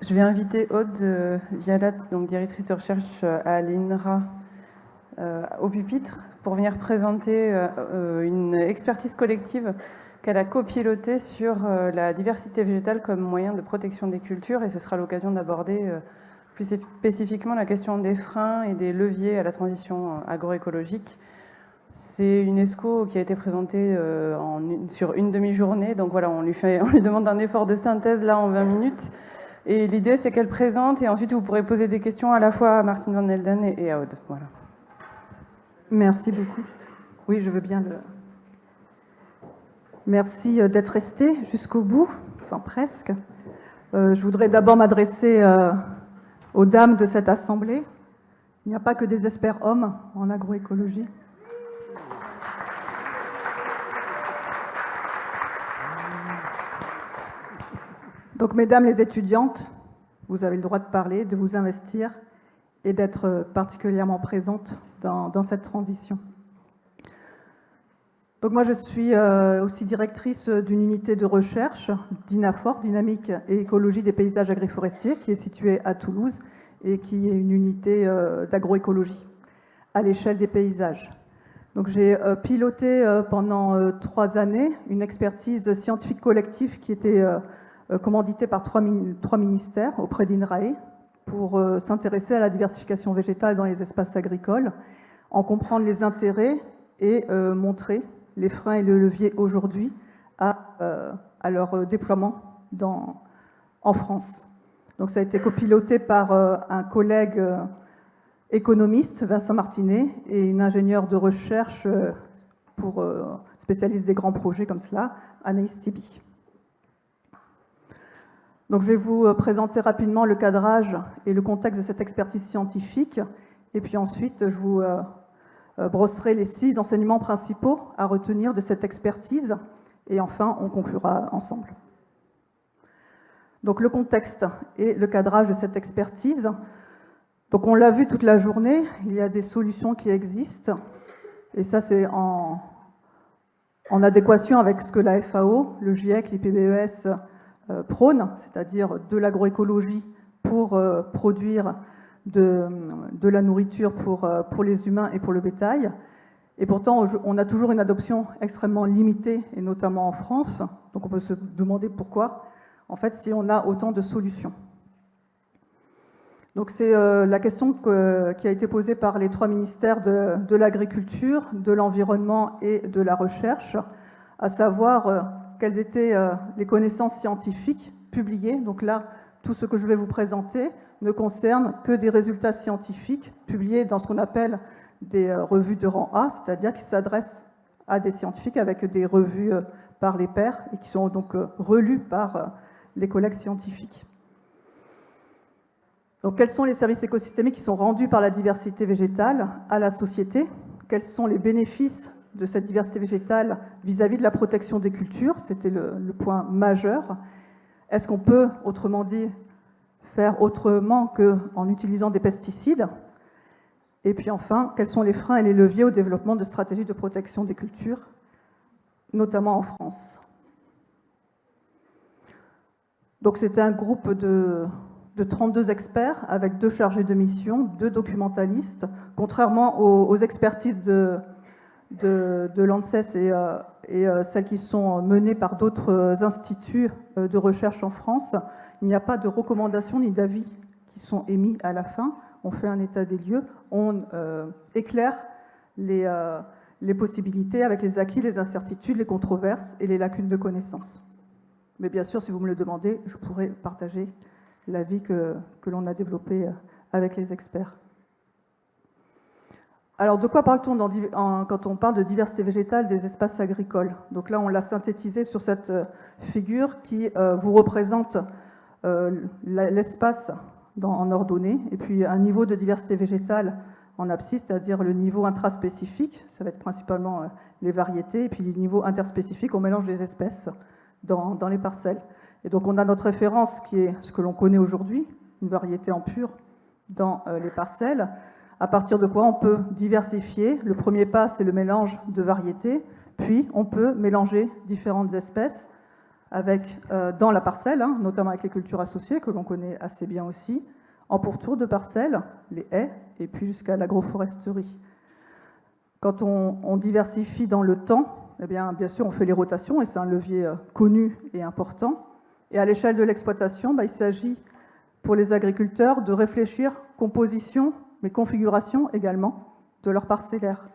Je vais inviter Aude Vialat, donc directrice de recherche à l'INRA, au pupitre, pour venir présenter une expertise collective qu'elle a copilotée sur la diversité végétale comme moyen de protection des cultures, et ce sera l'occasion d'aborder plus spécifiquement la question des freins et des leviers à la transition agroécologique. C'est une ESCO qui a été présentée sur une demi-journée, donc voilà, on lui demande un effort de synthèse là en 20 minutes. Et l'idée, c'est qu'elle présente, et ensuite vous pourrez poser des questions à la fois à Martine Van Elden et à Aude. Voilà. Merci beaucoup. Oui, je veux bien le... Merci d'être resté jusqu'au bout, enfin presque. Je voudrais d'abord m'adresser aux dames de cette assemblée. Il n'y a pas que des experts hommes en agroécologie. Donc, mesdames les étudiantes, vous avez le droit de parler, de vous investir et d'être particulièrement présentes dans cette transition. Donc moi, je suis aussi directrice d'une unité de recherche, DINAFOR, Dynamique et Écologie des paysages agroforestiers, qui est située à Toulouse et qui est une unité d'agroécologie à l'échelle des paysages. Donc j'ai piloté pendant 3 années une expertise scientifique collective qui était commanditée par trois ministères auprès d'INRAE pour s'intéresser à la diversification végétale dans les espaces agricoles, en comprendre les intérêts et montrer les freins et le levier aujourd'hui à leur déploiement en France. Donc ça a été copiloté par un collègue économiste, Vincent Martinet, et une ingénieure de recherche spécialiste des grands projets comme cela, Anaïs Tibi. Donc je vais vous présenter rapidement le cadrage et le contexte de cette expertise scientifique, et puis ensuite je vous brosserai les 6 enseignements principaux à retenir de cette expertise, et enfin on conclura ensemble. Donc le contexte et le cadrage de cette expertise. Donc on l'a vu toute la journée, il y a des solutions qui existent, et ça c'est en adéquation avec ce que la FAO, le GIEC, l'IPBES prône, c'est-à-dire de l'agroécologie pour produire de la nourriture pour les humains et pour le bétail. Et pourtant, on a toujours une adoption extrêmement limitée, et notamment en France. Donc on peut se demander pourquoi, en fait, si on a autant de solutions. Donc c'est la question qui a été posée par les 3 ministères de l'agriculture, de l'environnement et de la recherche, à savoir quelles étaient les connaissances scientifiques publiées. Donc là, tout ce que je vais vous présenter ne concerne que des résultats scientifiques publiés dans ce qu'on appelle des revues de rang A, c'est-à-dire qui s'adressent à des scientifiques avec des revues par les pairs et qui sont donc relus par les collègues scientifiques. Donc, quels sont les services écosystémiques qui sont rendus par la diversité végétale à la société? Quels sont les bénéfices de cette diversité végétale vis-à-vis de la protection des cultures? C'était le point majeur. Est-ce qu'on peut, autrement dit, faire autrement qu'en utilisant des pesticides? Et puis enfin, quels sont les freins et les leviers au développement de stratégies de protection des cultures, notamment en France? Donc c'était un groupe de 32 experts avec 2 chargés de mission, 2 documentalistes, contrairement aux expertises de l'ANSES et celles qui sont menées par d'autres instituts de recherche en France. Il n'y a pas de recommandations ni d'avis qui sont émis à la fin. On fait un état des lieux, on éclaire les possibilités avec les acquis, les incertitudes, les controverses et les lacunes de connaissances. Mais bien sûr, si vous me le demandez, je pourrais partager l'avis que l'on a développé avec les experts. Alors, de quoi parle-t-on quand on parle de diversité végétale des espaces agricoles? Donc là, on l'a synthétisé sur cette figure qui vous représente l'espace en ordonnée, et puis un niveau de diversité végétale en abscisse, c'est-à-dire le niveau intraspécifique, ça va être principalement les variétés, et puis le niveau interspécifique, on mélange les espèces dans les parcelles. Et donc on a notre référence qui est ce que l'on connaît aujourd'hui, une variété en pur dans les parcelles, à partir de quoi on peut diversifier. Le premier pas, c'est le mélange de variétés, puis on peut mélanger différentes espèces dans la parcelle, hein, notamment avec les cultures associées, que l'on connaît assez bien aussi, en pourtour de parcelles, les haies, et puis jusqu'à l'agroforesterie. Quand on diversifie dans le temps, eh bien sûr, on fait les rotations, et c'est un levier connu et important. Et à l'échelle de l'exploitation, il s'agit pour les agriculteurs de réfléchir composition, mais configuration également, de leur parcellaire.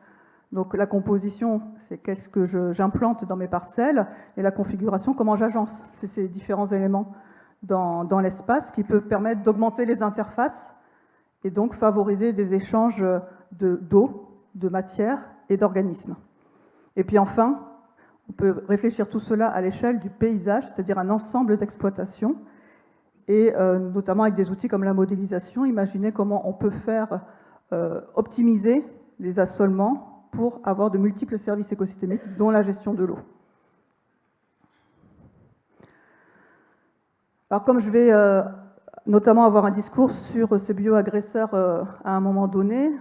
Donc la composition, c'est qu'est-ce que j'implante dans mes parcelles, et la configuration, comment j'agence. C'est ces différents éléments dans l'espace qui peuvent permettre d'augmenter les interfaces et donc favoriser des échanges d'eau, de matière et d'organismes. Et puis enfin, on peut réfléchir tout cela à l'échelle du paysage, c'est-à-dire un ensemble d'exploitation, et notamment avec des outils comme la modélisation, imaginer comment on peut faire optimiser les assolements pour avoir de multiples services écosystémiques, dont la gestion de l'eau. Alors comme je vais notamment avoir un discours sur ces bioagresseurs à un moment donné,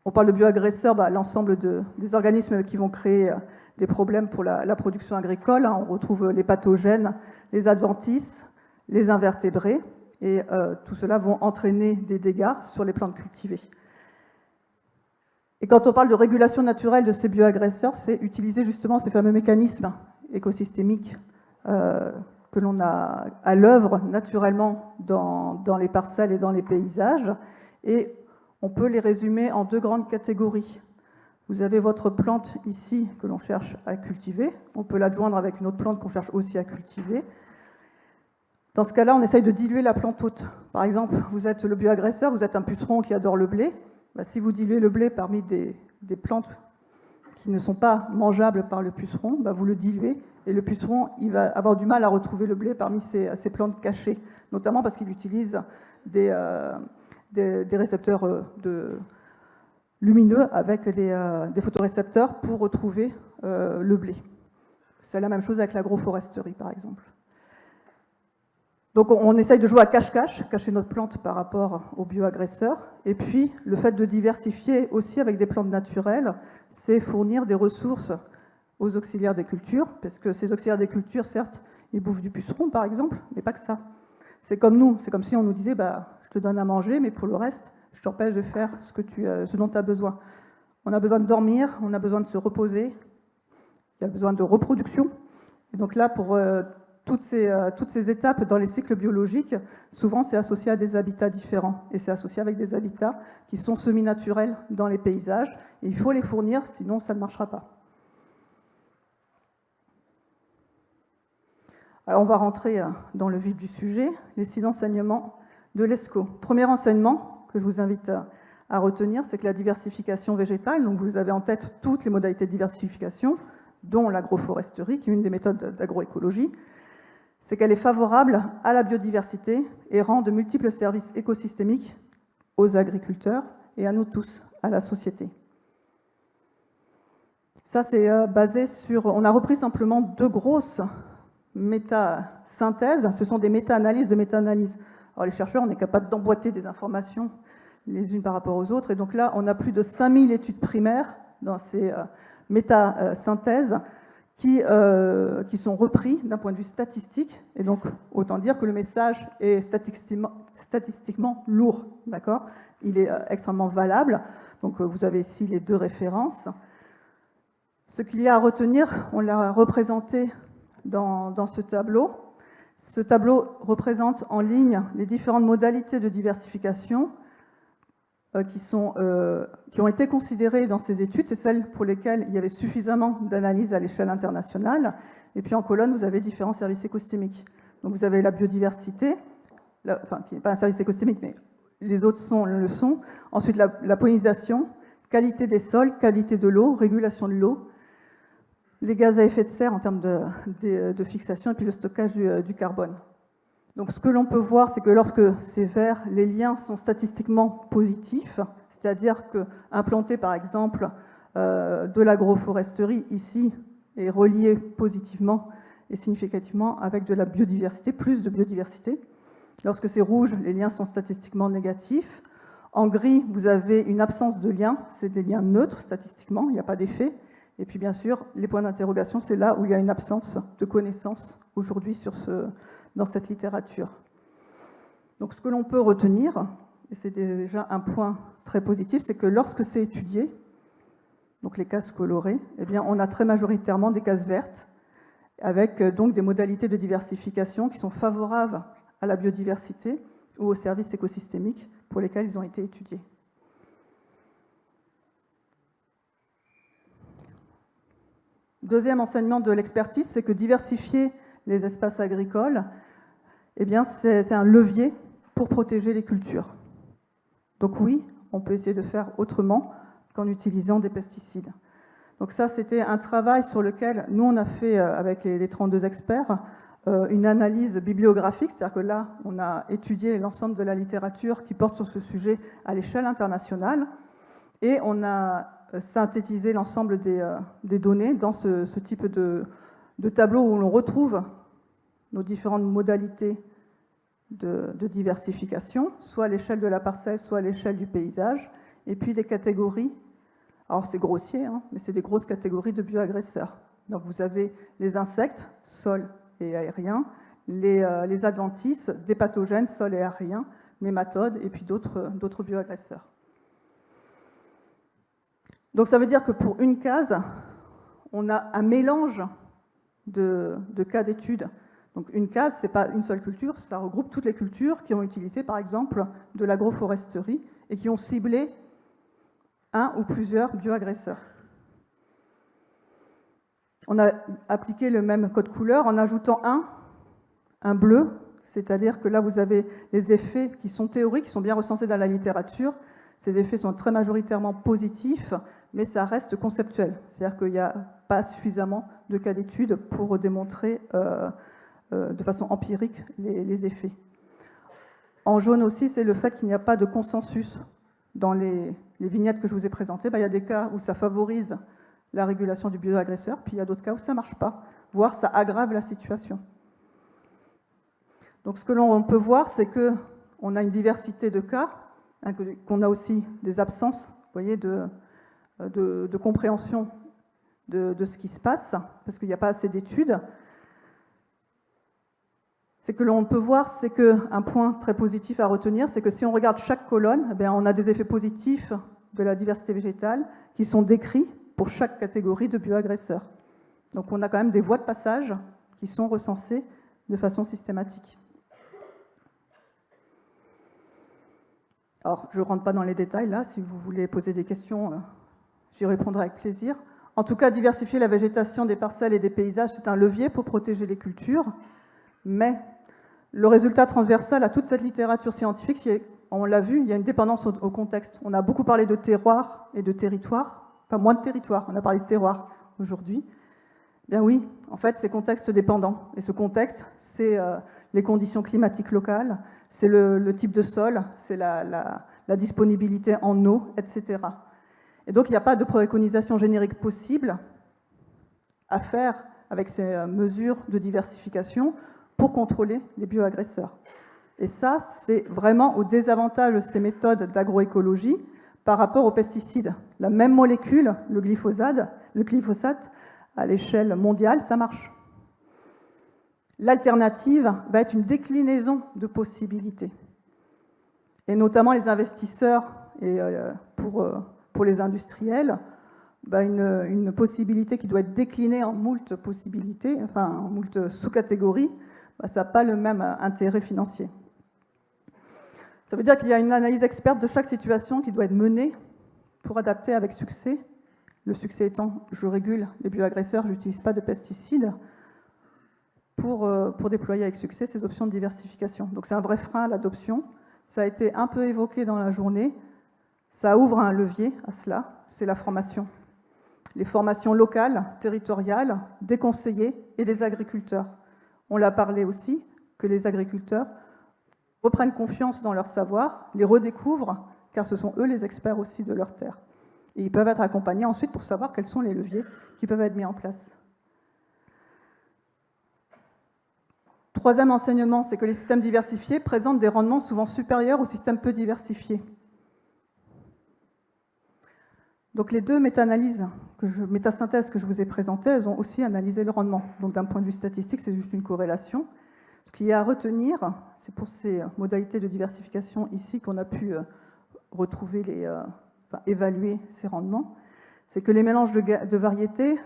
on parle de bioagresseurs, l'ensemble des organismes qui vont créer des problèmes pour la production agricole. On retrouve les pathogènes, les adventices, les invertébrés, et tout cela vont entraîner des dégâts sur les plantes cultivées. Et quand on parle de régulation naturelle de ces bioagresseurs, c'est utiliser justement ces fameux mécanismes écosystémiques que l'on a à l'œuvre naturellement dans les parcelles et dans les paysages, et on peut les résumer en deux grandes catégories. Vous avez votre plante ici que l'on cherche à cultiver, on peut l'adjoindre avec une autre plante qu'on cherche aussi à cultiver. Dans ce cas-là, on essaye de diluer la plante hôte. Par exemple, vous êtes le bioagresseur, vous êtes un puceron qui adore le blé. Si vous diluez le blé parmi des plantes qui ne sont pas mangeables par le puceron, vous le diluez, et le puceron il va avoir du mal à retrouver le blé parmi ces plantes cachées, notamment parce qu'il utilise des récepteurs lumineux avec des photorécepteurs pour retrouver le blé. C'est la même chose avec l'agroforesterie, par exemple. Donc on essaye de jouer à cache-cache, cacher notre plante par rapport aux bioagresseurs. Et puis le fait de diversifier aussi avec des plantes naturelles, c'est fournir des ressources aux auxiliaires des cultures, parce que ces auxiliaires des cultures, certes, ils bouffent du puceron par exemple, mais pas que ça. C'est comme nous, c'est comme si on nous disait je te donne à manger, mais pour le reste, je t'empêche de faire ce dont tu as besoin. On a besoin de dormir, on a besoin de se reposer, il y a besoin de reproduction. Et donc là, pour toutes ces étapes dans les cycles biologiques, souvent c'est associé à des habitats différents. Et c'est associé avec des habitats qui sont semi-naturels dans les paysages. Et il faut les fournir, sinon ça ne marchera pas. Alors on va rentrer dans le vif du sujet, les 6 enseignements de l'ESCO. Premier enseignement que je vous invite à retenir, c'est que la diversification végétale, donc vous avez en tête toutes les modalités de diversification, dont l'agroforesterie, qui est une des méthodes d'agroécologie, c'est qu'elle est favorable à la biodiversité et rend de multiples services écosystémiques aux agriculteurs et à nous tous, à la société. Ça, c'est basé sur... On a repris simplement 2 grosses méta-synthèses. Ce sont des méta-analyses de méta-analyses. Alors les chercheurs, on est capable d'emboîter des informations les unes par rapport aux autres. Et donc là, on a plus de 5000 études primaires dans ces méta-synthèses qui sont repris d'un point de vue statistique, et donc autant dire que le message est statistiquement lourd, d'accord ? Il est extrêmement valable, donc vous avez ici les 2 références. Ce qu'il y a à retenir, on l'a représenté dans ce tableau. Ce tableau représente en ligne les différentes modalités de diversification qui ont été considérées dans ces études, c'est celles pour lesquelles il y avait suffisamment d'analyses à l'échelle internationale. Et puis en colonne, vous avez différents services écosystémiques. Donc vous avez la biodiversité, qui n'est pas un service écosystémique, mais les autres le sont. Ensuite, la pollinisation, qualité des sols, qualité de l'eau, régulation de l'eau, les gaz à effet de serre en termes de fixation, et puis le stockage du carbone. Donc ce que l'on peut voir, c'est que lorsque c'est vert, les liens sont statistiquement positifs, c'est-à-dire qu'implanter par exemple de l'agroforesterie ici est relié positivement et significativement avec de la biodiversité, plus de biodiversité. Lorsque c'est rouge, les liens sont statistiquement négatifs. En gris, vous avez une absence de lien, c'est des liens neutres statistiquement, il n'y a pas d'effet. Et puis bien sûr, les points d'interrogation, c'est là où il y a une absence de connaissances aujourd'hui dans cette littérature. Donc ce que l'on peut retenir, et c'est déjà un point très positif, c'est que lorsque c'est étudié, donc les cases colorées, eh bien, on a très majoritairement des cases vertes, avec donc des modalités de diversification qui sont favorables à la biodiversité ou aux services écosystémiques pour lesquels ils ont été étudiés. Deuxième enseignement de l'expertise, c'est que diversifier les espaces agricoles, eh bien, c'est un levier pour protéger les cultures. Donc oui, on peut essayer de faire autrement qu'en utilisant des pesticides. Donc ça, c'était un travail sur lequel nous, on a fait, avec les 32 experts, une analyse bibliographique, c'est-à-dire que là, on a étudié l'ensemble de la littérature qui porte sur ce sujet à l'échelle internationale, et on a synthétisé l'ensemble des données dans ce type de tableau où l'on retrouve nos différentes modalités de diversification, soit à l'échelle de la parcelle, soit à l'échelle du paysage, et puis des catégories. Alors c'est grossier, hein, mais c'est des grosses catégories de bioagresseurs. Donc vous avez les insectes, sol et aériens, les adventices, des pathogènes, sol et aériens, nématodes, et puis d'autres bioagresseurs. Donc ça veut dire que pour une case, on a un mélange de cas d'études. Donc une case, ce n'est pas une seule culture, ça regroupe toutes les cultures qui ont utilisé par exemple de l'agroforesterie et qui ont ciblé un ou plusieurs bioagresseurs. On a appliqué le même code couleur en ajoutant un bleu, c'est-à-dire que là vous avez les effets qui sont théoriques, qui sont bien recensés dans la littérature. Ces effets sont très majoritairement positifs, mais ça reste conceptuel. C'est-à-dire qu'il n'y a pas suffisamment de cas d'études pour démontrer de façon empirique les effets. En jaune aussi, c'est le fait qu'il n'y a pas de consensus dans les vignettes que je vous ai présentées. Il y a des cas où ça favorise la régulation du bioagresseur, puis il y a d'autres cas où ça ne marche pas, voire ça aggrave la situation. Donc ce que l'on peut voir, c'est qu'on a une diversité de cas, hein, qu'on a aussi des absences, vous voyez, de compréhension de ce qui se passe, parce qu'il n'y a pas assez d'études. Ce que l'on peut voir, c'est qu'un point très positif à retenir, c'est que si on regarde chaque colonne, eh bien, on a des effets positifs de la diversité végétale qui sont décrits pour chaque catégorie de bioagresseurs. Donc on a quand même des voies de passage qui sont recensées de façon systématique. Alors, je ne rentre pas dans les détails là, si vous voulez poser des questions, j'y répondrai avec plaisir. En tout cas, diversifier la végétation des parcelles et des paysages, c'est un levier pour protéger les cultures, mais le résultat transversal à toute cette littérature scientifique, on l'a vu, il y a une dépendance au contexte. On a beaucoup parlé de terroir et de territoire, enfin moins de territoire, on a parlé de terroir aujourd'hui. Bien oui, en fait, c'est contexte dépendant. Et ce contexte, c'est les conditions climatiques locales, c'est le type de sol, c'est la disponibilité en eau, etc. Et donc, il n'y a pas de préconisation générique possible à faire avec ces mesures de diversification pour contrôler les bioagresseurs. Et ça, c'est vraiment au désavantage de ces méthodes d'agroécologie par rapport aux pesticides. La même molécule, le glyphosate, à l'échelle mondiale, ça marche. L'alternative va être une déclinaison de possibilités. Et notamment les investisseurs et pour les industriels, une possibilité qui doit être déclinée en moult possibilités, enfin en moult sous-catégories, ça n'a pas le même intérêt financier. Ça veut dire qu'il y a une analyse experte de chaque situation qui doit être menée pour adapter avec succès. Le succès étant, je régule les bioagresseurs, je n'utilise pas de pesticides, pour déployer avec succès ces options de diversification. Donc c'est un vrai frein à l'adoption. Ça a été un peu évoqué dans la journée. Ça ouvre un levier à cela, c'est la formation. Les formations locales, territoriales, des conseillers et des agriculteurs. On l'a parlé aussi, que les agriculteurs reprennent confiance dans leur savoir, les redécouvrent, car ce sont eux les experts aussi de leur terre. Et ils peuvent être accompagnés ensuite pour savoir quels sont les leviers qui peuvent être mis en place. Troisième enseignement, c'est que les systèmes diversifiés présentent des rendements souvent supérieurs aux systèmes peu diversifiés. Donc les deux méta-analyses que métasynthèses que je vous ai présentées, elles ont aussi analysé le rendement. Donc d'un point de vue statistique, c'est juste une corrélation. Ce qu'il y a à retenir, c'est pour ces modalités de diversification ici qu'on a pu retrouver évaluer ces rendements, c'est que les mélanges de variétés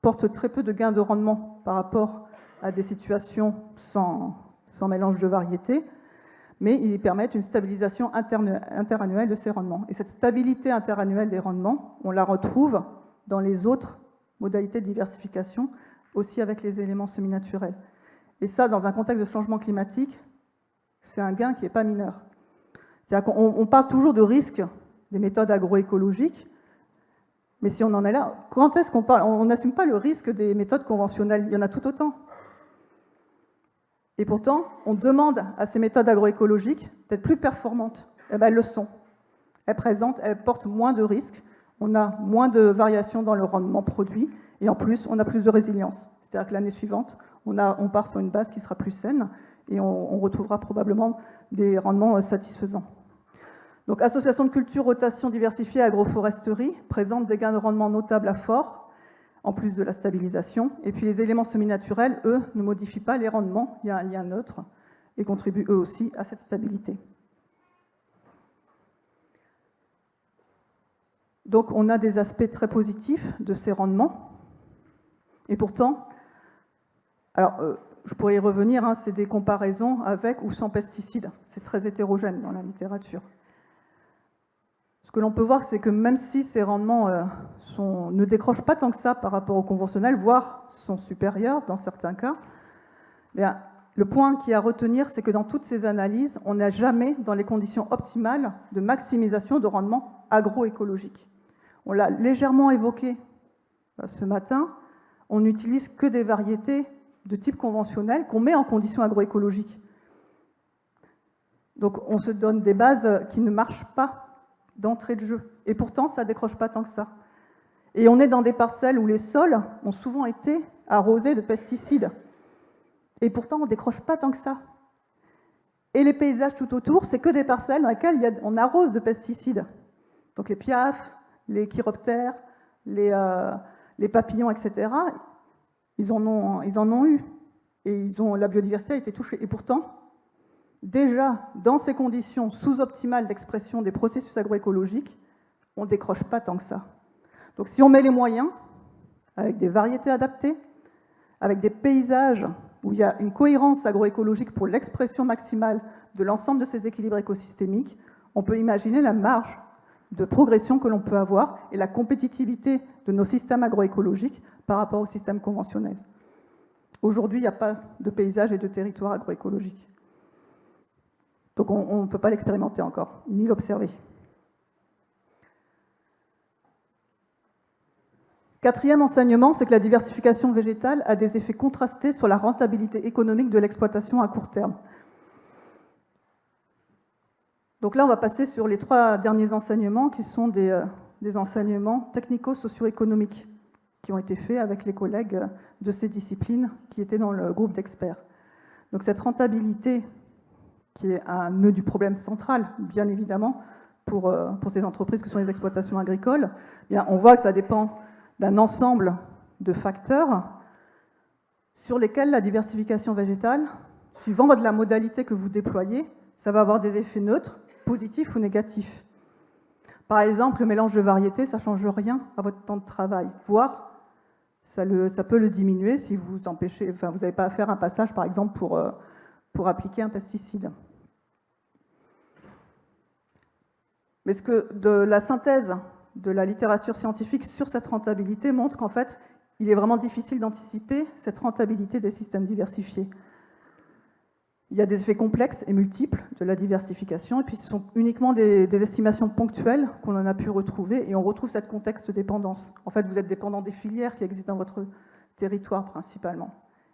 portent très peu de gains de rendement par rapport à des situations sans mélange de variétés, mais ils permettent une stabilisation interannuelle de ces rendements. Et cette stabilité interannuelle des rendements, on la retrouve dans les autres modalités de diversification, aussi avec les éléments semi-naturels. Et ça, dans un contexte de changement climatique, c'est un gain qui n'est pas mineur. C'est-à-dire qu'on parle toujours de risque des méthodes agroécologiques, mais si on en est là, quand est-ce qu'on parle? On n'assume pas le risque des méthodes conventionnelles, il y en a tout autant. Et pourtant, on demande à ces méthodes agroécologiques d'être plus performantes. Eh bien, elles le sont. Elles portent moins de risques, on a moins de variations dans le rendement produit, et en plus, on a plus de résilience. C'est-à-dire que l'année suivante, on part sur une base qui sera plus saine, et on retrouvera probablement des rendements satisfaisants. Donc, association de culture, rotation diversifiée, agroforesterie, présente des gains de rendement notables à forts, en plus de la stabilisation. Et puis les éléments semi-naturels, eux, ne modifient pas les rendements, il y a un lien neutre, et contribuent eux aussi à cette stabilité. Donc on a des aspects très positifs de ces rendements, et pourtant, alors je pourrais y revenir, hein, c'est des comparaisons avec ou sans pesticides, c'est très hétérogène dans la littérature. Ce que l'on peut voir, c'est que même si ces rendements ne décrochent pas tant que ça par rapport au conventionnel, voire sont supérieurs dans certains cas, bien, le point qui est à retenir, c'est que dans toutes ces analyses, on n'est jamais dans les conditions optimales de maximisation de rendement agroécologique. On l'a légèrement évoqué ce matin, on n'utilise que des variétés de type conventionnel qu'on met en conditions agroécologiques. Donc on se donne des bases qui ne marchent pas d'entrée de jeu. Et pourtant, ça ne décroche pas tant que ça. Et on est dans des parcelles où les sols ont souvent été arrosés de pesticides. Et pourtant, on ne décroche pas tant que ça. Et les paysages tout autour, c'est que des parcelles dans lesquelles on arrose de pesticides. Donc les piafs, les chiroptères, les papillons, etc., ils en ont eu. Et la biodiversité a été touchée. Et pourtant, déjà, dans ces conditions sous-optimales d'expression des processus agroécologiques, on ne décroche pas tant que ça. Donc si on met les moyens, avec des variétés adaptées, avec des paysages où il y a une cohérence agroécologique pour l'expression maximale de l'ensemble de ces équilibres écosystémiques, on peut imaginer la marge de progression que l'on peut avoir et la compétitivité de nos systèmes agroécologiques par rapport aux systèmes conventionnels. Aujourd'hui, il n'y a pas de paysage et de territoire agroécologique. Donc on ne peut pas l'expérimenter encore, ni l'observer. Quatrième enseignement, c'est que la diversification végétale a des effets contrastés sur la rentabilité économique de l'exploitation à court terme. Donc là, on va passer sur les 3 derniers enseignements qui sont des enseignements technico-socio-économiques qui ont été faits avec les collègues de ces disciplines qui étaient dans le groupe d'experts. Donc cette rentabilité, qui est un nœud du problème central, bien évidemment, pour ces entreprises que sont les exploitations agricoles, eh bien, on voit que ça dépend d'un ensemble de facteurs sur lesquels la diversification végétale, suivant la modalité que vous déployez, ça va avoir des effets neutres, positifs ou négatifs. Par exemple, le mélange de variétés, ça ne change rien à votre temps de travail, voire ça peut le diminuer si vous n'avez pas à faire un passage, par exemple, pour appliquer un pesticide. Mais ce que de la synthèse de la littérature scientifique sur cette rentabilité montre qu'en fait, il est vraiment difficile d'anticiper cette rentabilité des systèmes diversifiés. Il y a des effets complexes et multiples de la diversification, et puis ce sont uniquement des estimations ponctuelles qu'on en a pu retrouver, et on retrouve cette contexte dépendance. En fait, vous êtes dépendant des filières qui existent dans votre territoire principalement,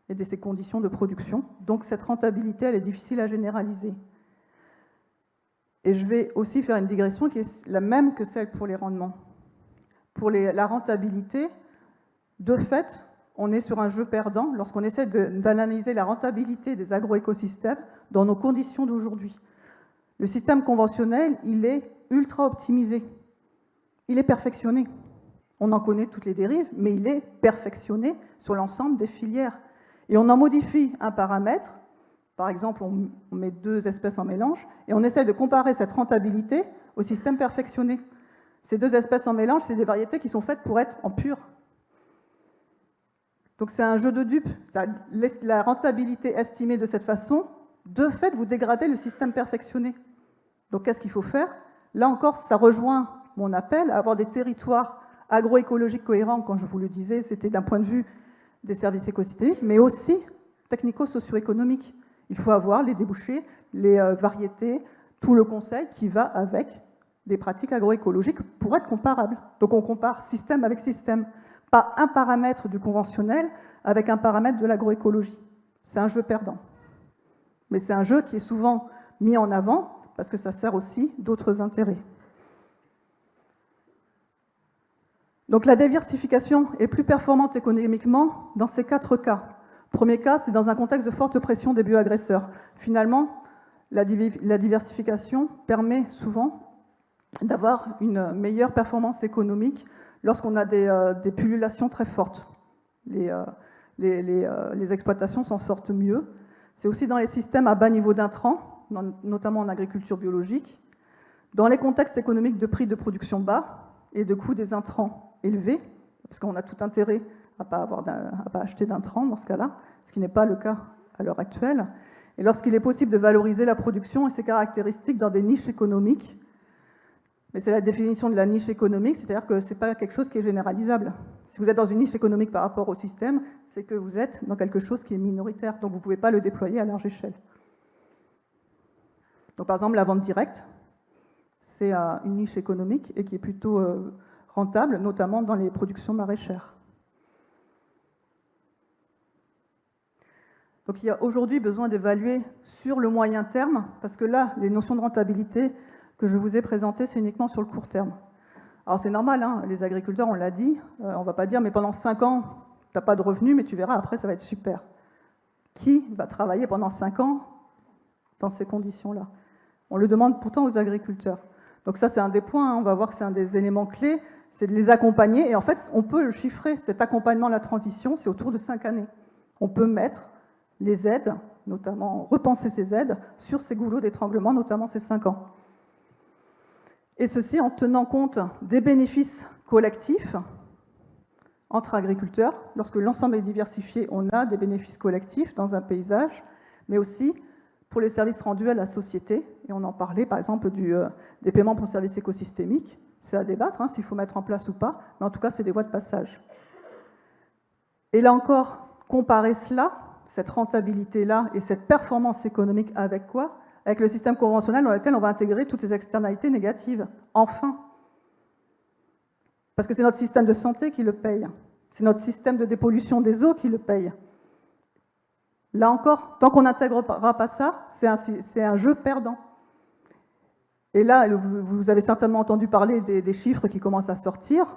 et de ces conditions de production. Donc cette rentabilité, elle est difficile à généraliser. Et je vais aussi faire une digression qui est la même que celle pour les rendements. Pour la rentabilité, de fait, on est sur un jeu perdant lorsqu'on essaie d'analyser la rentabilité des agroécosystèmes dans nos conditions d'aujourd'hui. Le système conventionnel, il est ultra optimisé. Il est perfectionné. On en connaît toutes les dérives, mais il est perfectionné sur l'ensemble des filières. Et on en modifie un paramètre, par exemple, on met 2 espèces en mélange, et on essaie de comparer cette rentabilité au système perfectionné. Ces 2 espèces en mélange, c'est des variétés qui sont faites pour être en pur. Donc c'est un jeu de dupes. La rentabilité estimée de cette façon, de fait, vous dégradez le système perfectionné. Donc qu'est-ce qu'il faut faire? Là encore, ça rejoint mon appel à avoir des territoires agroécologiques cohérents. Quand je vous le disais, c'était d'un point de vue des services écosystémiques, mais aussi technico-socio-économiques. Il faut avoir les débouchés, les variétés, tout le conseil qui va avec des pratiques agroécologiques pour être comparables. Donc on compare système avec système, pas un paramètre du conventionnel avec un paramètre de l'agroécologie. C'est un jeu perdant. Mais c'est un jeu qui est souvent mis en avant parce que ça sert aussi d'autres intérêts. Donc la diversification est plus performante économiquement dans ces 4 cas. Premier cas, c'est dans un contexte de forte pression des bioagresseurs. Finalement, la diversification permet souvent d'avoir une meilleure performance économique lorsqu'on a des pullulations très fortes. Les exploitations s'en sortent mieux. C'est aussi dans les systèmes à bas niveau d'intrants, notamment en agriculture biologique, dans les contextes économiques de prix de production bas et de coûts des intrants élevés, parce qu'on a tout intérêt à ne pas acheter d'intrants dans ce cas-là, ce qui n'est pas le cas à l'heure actuelle, et lorsqu'il est possible de valoriser la production et ses caractéristiques dans des niches économiques. Mais c'est la définition de la niche économique, c'est-à-dire que ce n'est pas quelque chose qui est généralisable. Si vous êtes dans une niche économique par rapport au système, c'est que vous êtes dans quelque chose qui est minoritaire, donc vous ne pouvez pas le déployer à large échelle. Donc par exemple, la vente directe, c'est une niche économique et qui est plutôt rentable, notamment dans les productions maraîchères. Donc il y a aujourd'hui besoin d'évaluer sur le moyen terme, parce que là, les notions de rentabilité que je vous ai présentées, c'est uniquement sur le court terme. Alors c'est normal, hein, les agriculteurs, on l'a dit, on ne va pas dire, mais pendant 5 ans, tu n'as pas de revenus, mais tu verras, après, ça va être super. Qui va travailler pendant 5 ans dans ces conditions-là? On le demande pourtant aux agriculteurs. Donc ça, c'est un des points, hein, on va voir que c'est un des éléments clés, c'est de les accompagner, et en fait, on peut le chiffrer, cet accompagnement de la transition, c'est autour de 5 années. On peut mettre les aides, notamment repenser ces aides, sur ces goulots d'étranglement, notamment ces 5 ans. Et ceci en tenant compte des bénéfices collectifs entre agriculteurs. Lorsque l'ensemble est diversifié, on a des bénéfices collectifs dans un paysage, mais aussi pour les services rendus à la société. Et on en parlait, par exemple, des paiements pour services écosystémiques. C'est à débattre, hein, s'il faut mettre en place ou pas, mais en tout cas, c'est des voies de passage. Et là encore, comparer cela, cette rentabilité-là et cette performance économique avec quoi? Avec le système conventionnel dans lequel on va intégrer toutes les externalités négatives. Enfin. Parce que c'est notre système de santé qui le paye. C'est notre système de dépollution des eaux qui le paye. Là encore, tant qu'on n'intégrera pas ça, c'est un jeu perdant. Et là, vous avez certainement entendu parler des chiffres qui commencent à sortir.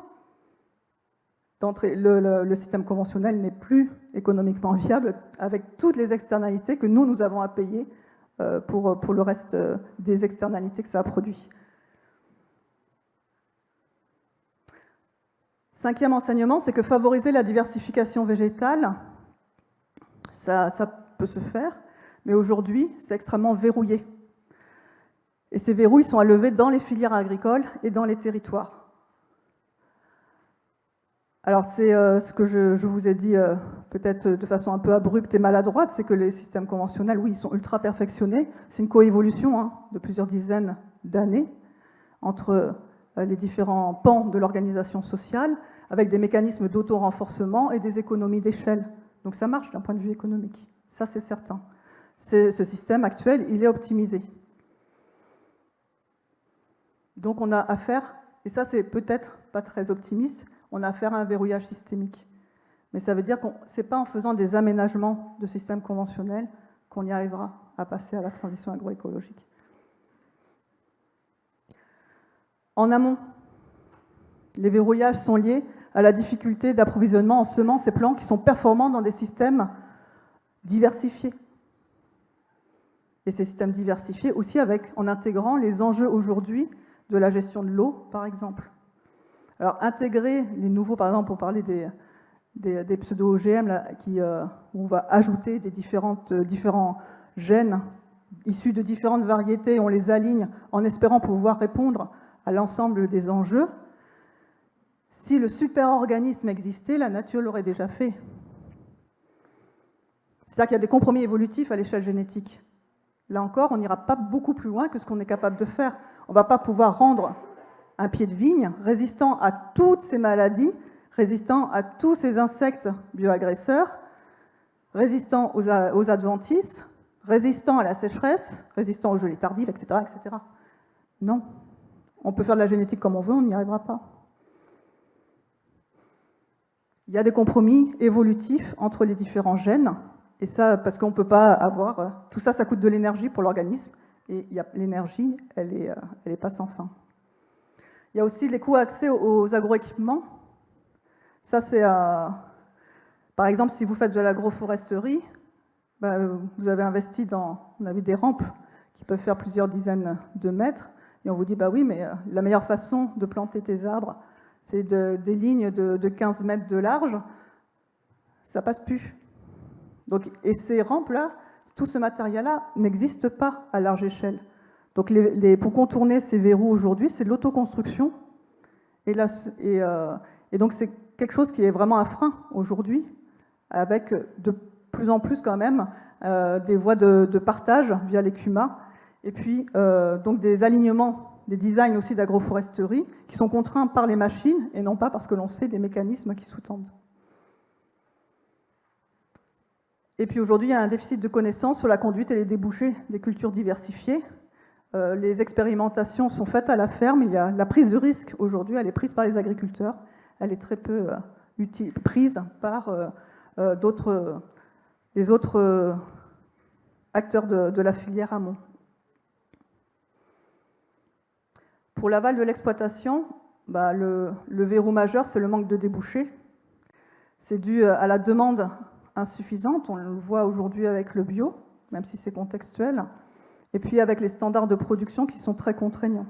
Le système conventionnel n'est plus économiquement viable avec toutes les externalités que nous avons à payer pour le reste des externalités que ça a produit. 5e enseignement, c'est que favoriser la diversification végétale, ça peut se faire, mais aujourd'hui, c'est extrêmement verrouillé. Et ces verrous, ils sont à lever dans les filières agricoles et dans les territoires. Alors, c'est ce que je vous ai dit peut-être de façon un peu abrupte et maladroite, c'est que les systèmes conventionnels, oui, ils sont ultra perfectionnés. C'est une coévolution de plusieurs dizaines d'années entre les différents pans de l'organisation sociale, avec des mécanismes d'auto-renforcement et des économies d'échelle. Donc ça marche d'un point de vue économique, ça c'est certain. Ce système actuel, il est optimisé. Donc on a affaire, et ça c'est peut-être pas très optimiste, on a affaire à un verrouillage systémique. Mais ça veut dire que ce n'est pas en faisant des aménagements de systèmes conventionnels qu'on y arrivera à passer à la transition agroécologique. En amont, les verrouillages sont liés à la difficulté d'approvisionnement en semences et plants qui sont performants dans des systèmes diversifiés. Et ces systèmes diversifiés aussi en intégrant les enjeux aujourd'hui de la gestion de l'eau, par exemple. Alors, intégrer les nouveaux, par exemple, pour parler des pseudo-OGM, là, où on va ajouter différents gènes issus de différentes variétés, on les aligne en espérant pouvoir répondre à l'ensemble des enjeux. Si le super-organisme existait, la nature l'aurait déjà fait. C'est-à-dire qu'il y a des compromis évolutifs à l'échelle génétique. Là encore, on n'ira pas beaucoup plus loin que ce qu'on est capable de faire. On ne va pas pouvoir rendre un pied de vigne résistant à toutes ces maladies, résistant à tous ces insectes bioagresseurs, résistant aux adventices, résistant à la sécheresse, résistant aux gelées tardives, etc., etc. Non. On peut faire de la génétique comme on veut, on n'y arrivera pas. Il y a des compromis évolutifs entre les différents gènes, et ça, parce qu'on ne peut pas avoir... Tout ça, ça coûte de l'énergie pour l'organisme, et l'énergie, elle est pas sans fin. Il y a aussi les coûts accès aux agroéquipements. Ça, c'est... par exemple, si vous faites de l'agroforesterie, vous avez investi on a vu des rampes qui peuvent faire plusieurs dizaines de mètres, et on vous dit, oui, mais la meilleure façon de planter tes arbres, c'est des lignes de 15 mètres de large, ça passe plus. Donc, et ces rampes-là, tout ce matériel-là n'existe pas à large échelle. Donc pour contourner ces verrous aujourd'hui, c'est de l'autoconstruction. Et donc c'est quelque chose qui est vraiment un frein aujourd'hui, avec de plus en plus quand même des voies de partage via les CUMA, et puis donc des alignements, des designs aussi d'agroforesterie, qui sont contraints par les machines, et non pas parce que l'on sait des mécanismes qui sous-tendent. Et puis aujourd'hui, il y a un déficit de connaissances sur la conduite et les débouchés des cultures diversifiées. Les expérimentations sont faites à la ferme. Il y a la prise de risque aujourd'hui, elle est prise par les agriculteurs. Elle est très peu prise par les autres acteurs de la filière amont. Pour l'aval de l'exploitation, le verrou majeur, c'est le manque de débouchés. C'est dû à la demande insuffisante, on le voit aujourd'hui avec le bio, même si c'est contextuel, et puis avec les standards de production qui sont très contraignants.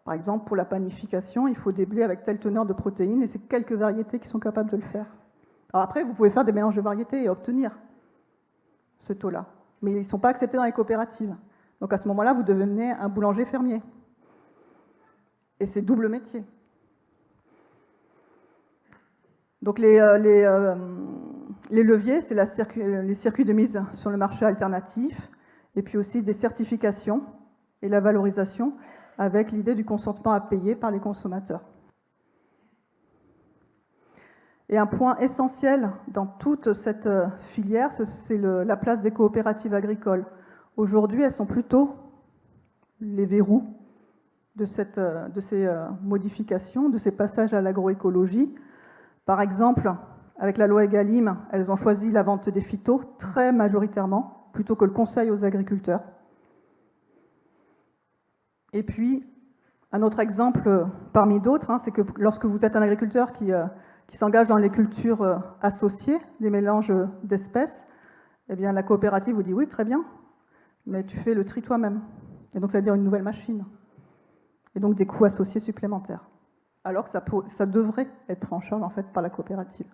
Par exemple, pour la panification, il faut des blés avec telle teneur de protéines, et c'est quelques variétés qui sont capables de le faire. Alors après, vous pouvez faire des mélanges de variétés et obtenir ce taux-là, mais ils ne sont pas acceptés dans les coopératives. Donc à ce moment-là, vous devenez un boulanger fermier. Et c'est double métier. Donc les leviers, c'est les circuits de mise sur le marché alternatif, et puis aussi des certifications et la valorisation avec l'idée du consentement à payer par les consommateurs. Et un point essentiel dans toute cette filière, c'est la place des coopératives agricoles. Aujourd'hui, elles sont plutôt les verrous de ces modifications, de ces passages à l'agroécologie. Par exemple, avec la loi Egalim, elles ont choisi la vente des phytos très majoritairement, plutôt que le conseil aux agriculteurs. Et puis, un autre exemple parmi d'autres, c'est que lorsque vous êtes un agriculteur qui s'engage dans les cultures associées, les mélanges d'espèces, eh bien la coopérative vous dit oui, très bien, mais tu fais le tri toi-même. Et donc ça veut dire une nouvelle machine. Et donc des coûts associés supplémentaires. Alors que ça devrait être pris en charge en fait par la coopérative.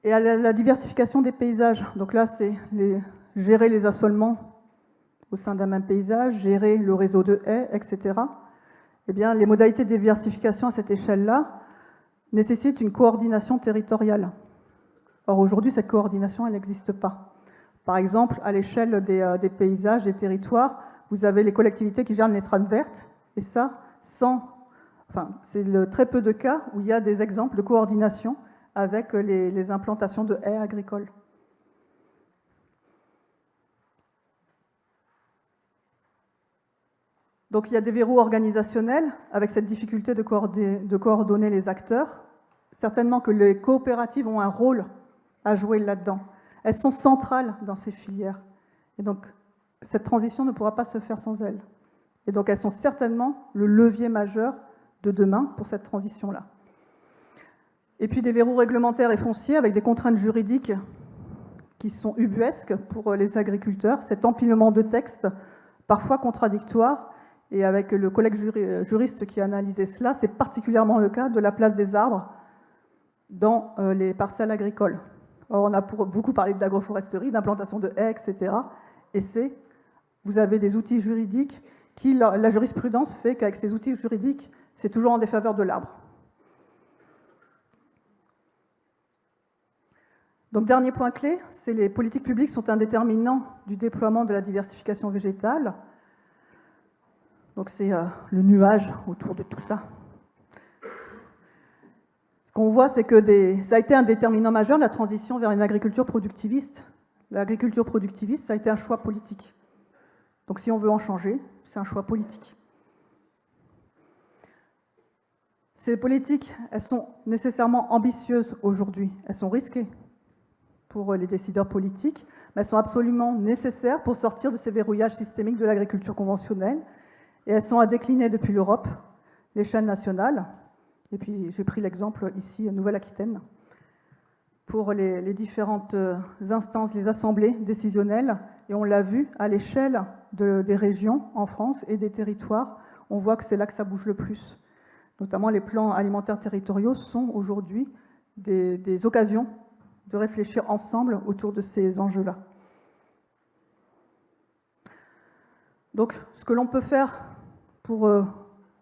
Et à la diversification des paysages. Donc là, c'est gérer les assolements au sein d'un même paysage, gérer le réseau de haies, etc. Eh bien, les modalités de diversification à cette échelle-là nécessitent une coordination territoriale. Or, aujourd'hui, cette coordination, elle n'existe pas. Par exemple, à l'échelle des paysages, des territoires, vous avez les collectivités qui gèrent les trames vertes, et ça, c'est très peu de cas où il y a des exemples de coordination avec les implantations de haies agricoles. Donc il y a des verrous organisationnels avec cette difficulté de coordonner les acteurs. Certainement que les coopératives ont un rôle à jouer là-dedans. Elles sont centrales dans ces filières. Et donc cette transition ne pourra pas se faire sans elles. Et donc elles sont certainement le levier majeur de demain pour cette transition-là. Et puis des verrous réglementaires et fonciers avec des contraintes juridiques qui sont ubuesques pour les agriculteurs, cet empilement de textes parfois contradictoires Et avec le collègue juriste qui a analysé cela, c'est particulièrement le cas de la place des arbres dans les parcelles agricoles. Or, on a beaucoup parlé d'agroforesterie, d'implantation de haies, etc. Et vous avez des outils juridiques qui, la jurisprudence fait qu'avec ces outils juridiques, c'est toujours en défaveur de l'arbre. Donc, dernier point clé, c'est les politiques publiques sont un déterminant du déploiement de la diversification végétale. Donc, c'est le nuage autour de tout ça. Ce qu'on voit, c'est que ça a été un déterminant majeur de la transition vers une agriculture productiviste. L'agriculture productiviste, ça a été un choix politique. Donc, si on veut en changer, c'est un choix politique. Ces politiques, elles sont nécessairement ambitieuses aujourd'hui. Elles sont risquées pour les décideurs politiques, mais elles sont absolument nécessaires pour sortir de ces verrouillages systémiques de l'agriculture conventionnelle. Et elles sont à décliner depuis l'Europe, l'échelle nationale. Et puis j'ai pris l'exemple ici, Nouvelle-Aquitaine, pour les différentes instances, les assemblées décisionnelles. Et on l'a vu à l'échelle des régions en France et des territoires, on voit que c'est là que ça bouge le plus. Notamment les plans alimentaires territoriaux sont aujourd'hui des occasions de réfléchir ensemble autour de ces enjeux-là. Donc, ce que l'on peut faire pour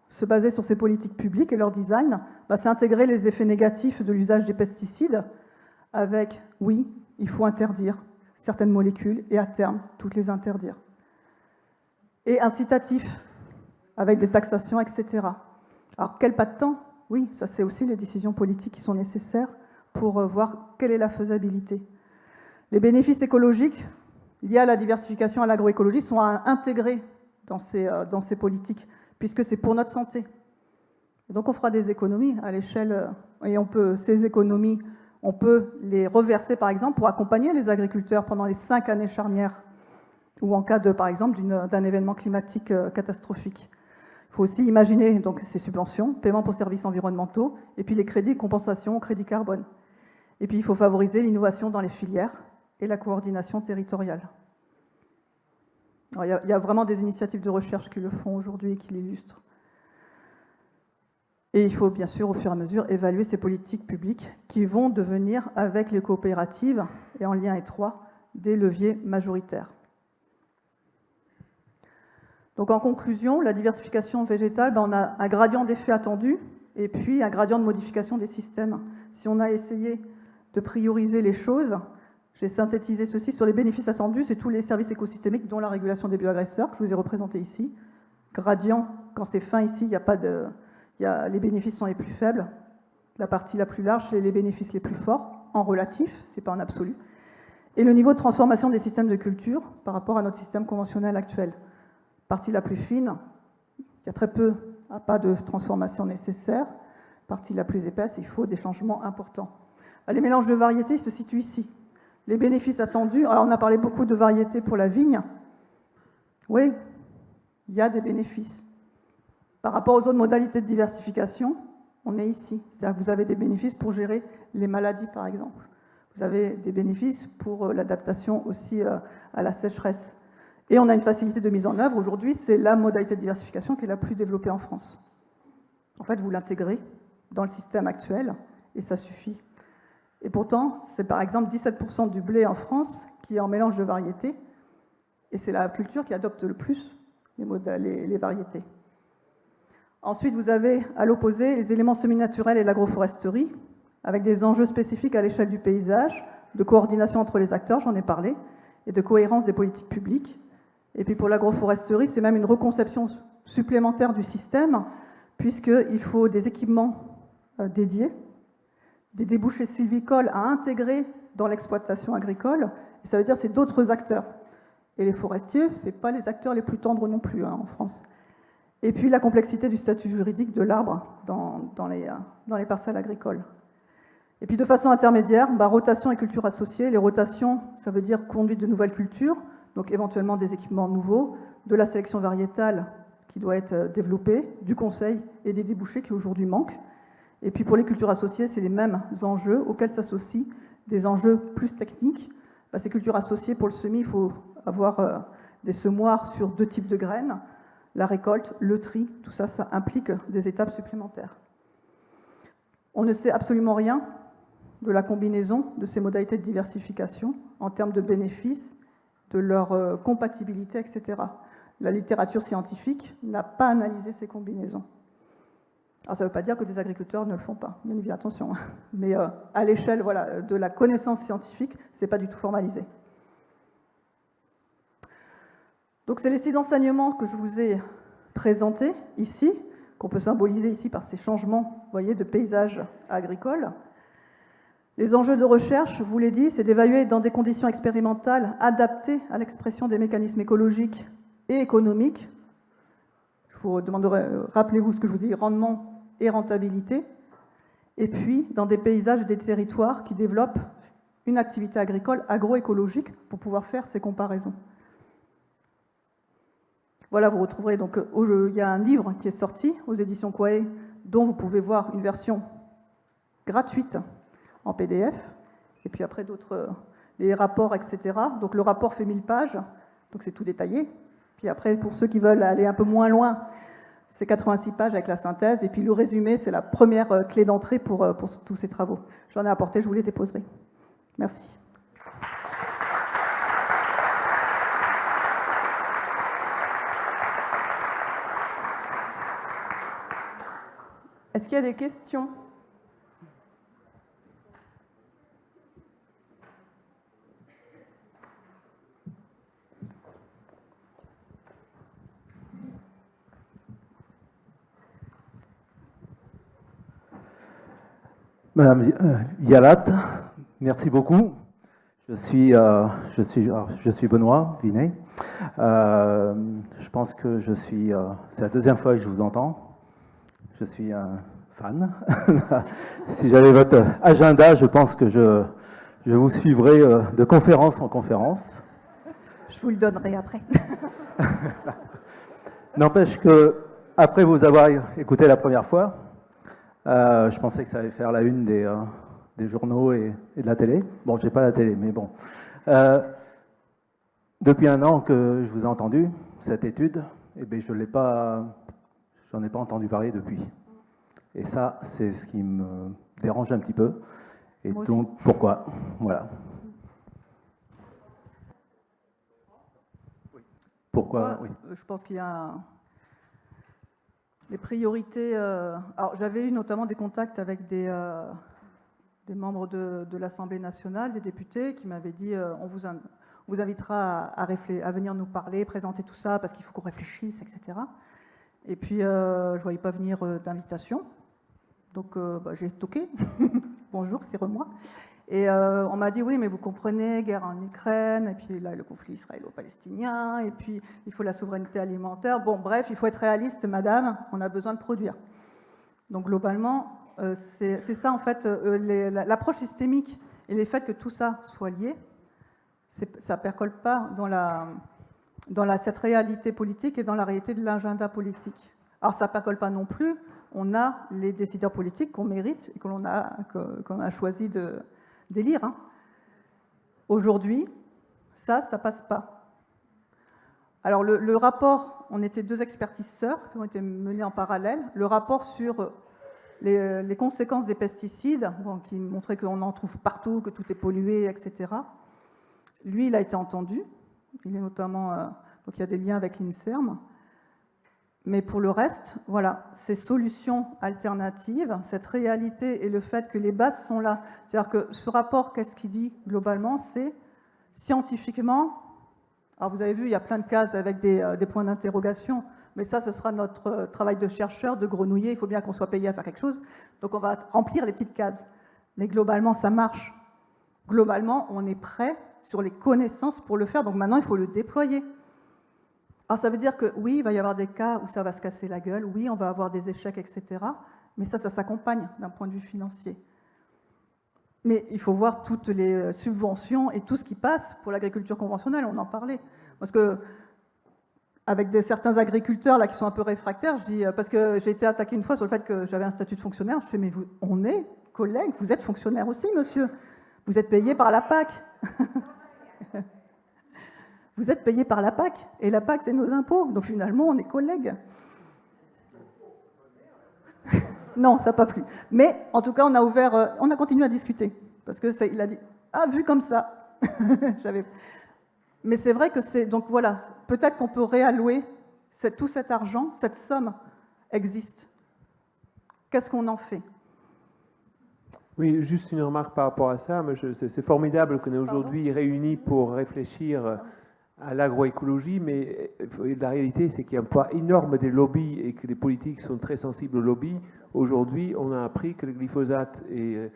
se baser sur ces politiques publiques et leur design, c'est intégrer les effets négatifs de l'usage des pesticides avec, oui, il faut interdire certaines molécules et à terme, toutes les interdire. Et incitatif, avec des taxations, etc. Alors, quel pas de temps? Oui, ça c'est aussi les décisions politiques qui sont nécessaires pour voir quelle est la faisabilité. Les bénéfices écologiques liés à la diversification à l'agroécologie sont intégrés dans ces politiques, puisque c'est pour notre santé. Et donc on fera des économies à l'échelle, et ces économies, on peut les reverser par exemple pour accompagner les agriculteurs pendant les 5 années charnières, ou en cas par exemple d'un événement climatique catastrophique. Il faut aussi imaginer donc, ces subventions, paiement pour services environnementaux, et puis les crédits, compensation, crédit carbone. Et puis il faut favoriser l'innovation dans les filières et la coordination territoriale. Alors, il y a vraiment des initiatives de recherche qui le font aujourd'hui et qui l'illustrent. Et il faut bien sûr, au fur et à mesure, évaluer ces politiques publiques qui vont devenir, avec les coopératives et en lien étroit, des leviers majoritaires. Donc en conclusion, la diversification végétale, on a un gradient d'effet attendu et puis un gradient de modification des systèmes. Si on a essayé de prioriser les choses, j'ai synthétisé ceci sur les bénéfices attendus, c'est tous les services écosystémiques, dont la régulation des bioagresseurs, que je vous ai représenté ici. Gradient, quand c'est fin ici, les bénéfices sont les plus faibles. La partie la plus large, c'est les bénéfices les plus forts, en relatif, c'est pas en absolu. Et le niveau de transformation des systèmes de culture par rapport à notre système conventionnel actuel. Partie la plus fine, il y a très peu, pas de transformation nécessaire. Partie la plus épaisse, il faut des changements importants. Les mélanges de variétés se situent ici. Les bénéfices attendus, alors on a parlé beaucoup de variétés pour la vigne. Oui, il y a des bénéfices. Par rapport aux autres modalités de diversification, on est ici. C'est-à-dire que vous avez des bénéfices pour gérer les maladies, par exemple. Vous avez des bénéfices pour l'adaptation aussi à la sécheresse. Et on a une facilité de mise en œuvre. Aujourd'hui, c'est la modalité de diversification qui est la plus développée en France. En fait, vous l'intégrez dans le système actuel et ça suffit. Et pourtant, c'est par exemple 17% du blé en France qui est en mélange de variétés, et c'est la culture qui adopte le plus les variétés. Ensuite, vous avez à l'opposé les éléments semi-naturels et l'agroforesterie, avec des enjeux spécifiques à l'échelle du paysage, de coordination entre les acteurs, j'en ai parlé, et de cohérence des politiques publiques. Et puis pour l'agroforesterie, c'est même une reconception supplémentaire du système, puisqu'il faut des équipements dédiés, des débouchés sylvicoles à intégrer dans l'exploitation agricole, et ça veut dire que c'est d'autres acteurs. Et les forestiers, ce n'est pas les acteurs les plus tendres non plus en France. Et puis la complexité du statut juridique de l'arbre dans les parcelles agricoles. Et puis de façon intermédiaire, rotation et culture associée. Les rotations, ça veut dire conduite de nouvelles cultures, donc éventuellement des équipements nouveaux, de la sélection variétale qui doit être développée, du conseil et des débouchés qui aujourd'hui manquent. Et puis pour les cultures associées, c'est les mêmes enjeux auxquels s'associent des enjeux plus techniques. Ces cultures associées, pour le semis, il faut avoir des semoirs sur 2 types de graines. la récolte, le tri, tout ça, ça implique des étapes supplémentaires. On ne sait absolument rien de la combinaison de ces modalités de diversification en termes de bénéfices, de leur compatibilité, etc. La littérature scientifique n'a pas analysé ces combinaisons. Alors ça ne veut pas dire que des agriculteurs ne le font pas, bien évidemment, attention. Mais à l'échelle de la connaissance scientifique, ce n'est pas du tout formalisé. Donc c'est les 6 enseignements que je vous ai présentés ici, qu'on peut symboliser ici par ces changements, vous voyez, de paysage agricole. Les enjeux de recherche, je vous l'ai dit, c'est d'évaluer dans des conditions expérimentales adaptées à l'expression des mécanismes écologiques et économiques. Je vous demanderai, rappelez-vous ce que je vous dis, rendement et rentabilité. Et puis, dans des paysages et des territoires qui développent une activité agricole agroécologique pour pouvoir faire ces comparaisons. Voilà, vous retrouverez donc, il y a un livre qui est sorti aux éditions Quae, dont vous pouvez voir une version gratuite en PDF, et puis après d'autres, les rapports, etc. Donc le rapport fait 1000 pages, donc c'est tout détaillé. Puis après, pour ceux qui veulent aller un peu moins loin, c'est 86 pages avec la synthèse, et puis le résumé, c'est la première clé d'entrée pour tous ces travaux. J'en ai apporté, je vous les déposerai. Merci. Est-ce qu'il y a des questions ? Madame Vialat, merci beaucoup. Je suis Benoît Vinet. Je pense que c'est la deuxième fois que je vous entends. Je suis un fan. Si j'avais votre agenda, je pense que je vous suivrai de conférence en conférence. Je vous le donnerai après. N'empêche que, après vous avoir écouté la première fois, je pensais que ça allait faire la une des journaux et de la télé. Bon, je n'ai pas la télé, mais bon. Depuis un an que je vous ai entendu, cette étude, eh bien, j'en ai pas entendu parler depuis. Et ça, c'est ce qui me dérange un petit peu. Et moi donc, aussi. pourquoi ? Voilà. Pourquoi ? Oui. Je pense qu'il y a des priorités. Alors, j'avais eu notamment des contacts avec des membres de l'Assemblée nationale, des députés, qui m'avaient dit on vous invitera à venir nous parler, présenter tout ça, parce qu'il faut qu'on réfléchisse, etc. Et puis, je ne voyais pas venir d'invitation. Donc, j'ai toqué. Bonjour, c'est moi. Et on m'a dit, oui, mais vous comprenez, guerre en Ukraine, et puis là, le conflit israélo-palestinien, et puis il faut la souveraineté alimentaire. Bon, bref, il faut être réaliste, madame, on a besoin de produire. Donc, globalement, c'est ça, en fait, l'approche systémique et les faits que tout ça soit lié, ça ne percole pas dans cette réalité politique et dans la réalité de l'agenda politique. Alors, ça ne percole pas non plus. On a les décideurs politiques qu'on mérite et qu'on a choisi d'élire. Hein. Aujourd'hui, ça passe pas. Alors, le rapport, on était 2 expertises sœurs qui ont été menées en parallèle. Le rapport sur les conséquences des pesticides, qui montrait qu'on en trouve partout, que tout est pollué, etc. Lui, il a été entendu. Il est notamment, donc il y a des liens avec l'INSERM. Mais pour le reste, voilà, ces solutions alternatives, cette réalité et le fait que les bases sont là. C'est-à-dire que ce rapport, qu'est-ce qu'il dit globalement ? C'est scientifiquement, alors vous avez vu, il y a plein de cases avec des points d'interrogation, mais ça, ce sera notre travail de chercheur, de grenouiller, il faut bien qu'on soit payé à faire quelque chose, donc on va remplir les petites cases. Mais globalement, ça marche. Globalement, on est prêt sur les connaissances pour le faire, donc maintenant, il faut le déployer. Alors ça veut dire que oui, il va y avoir des cas où ça va se casser la gueule, oui, on va avoir des échecs, etc. Mais ça s'accompagne d'un point de vue financier. Mais il faut voir toutes les subventions et tout ce qui passe pour l'agriculture conventionnelle, on en parlait. Parce que, avec certains agriculteurs là, qui sont un peu réfractaires, je dis, parce que j'ai été attaqué une fois sur le fait que j'avais un statut de fonctionnaire, je fais, mais on est collègues, vous êtes fonctionnaire aussi, monsieur. Vous êtes payé par la PAC. Vous êtes payé par la PAC, et la PAC, c'est nos impôts. Donc finalement, on est collègues. Non, ça n'a pas plu. Mais en tout cas, on a continué à discuter. Parce qu'il a dit, ah, vu comme ça. Mais c'est vrai que c'est... Donc voilà, peut-être qu'on peut réallouer tout cet argent, cette somme existe. Qu'est-ce qu'on en fait? Oui, juste une remarque par rapport à ça. C'est formidable qu'on est aujourd'hui réunis pour réfléchir à l'agroécologie, mais la réalité, c'est qu'il y a un poids énorme des lobbies et que les politiques sont très sensibles aux lobbies. Aujourd'hui, on a appris que le glyphosate est